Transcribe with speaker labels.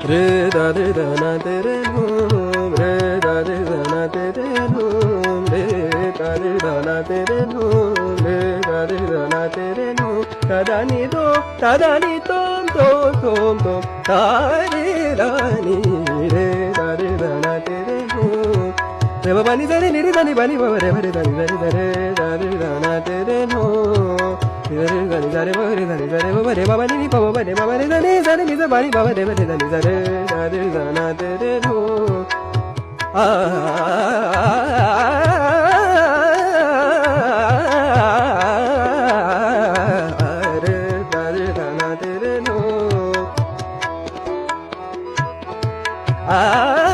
Speaker 1: re da re da na te re no re da re da na te re no re da re da na te re no re da re da na te re no da da ni tom tom da re da ni re da re da na te re no re ba ni da ni da ni ba ni ba re ba re da ni da re da re da na te re no re da ni da re ba re da ni da re ba re ba ni ni pa ba re ba re da ni da ni da ba ni ba re ba re da ni da re da na te re no a re da na te re no a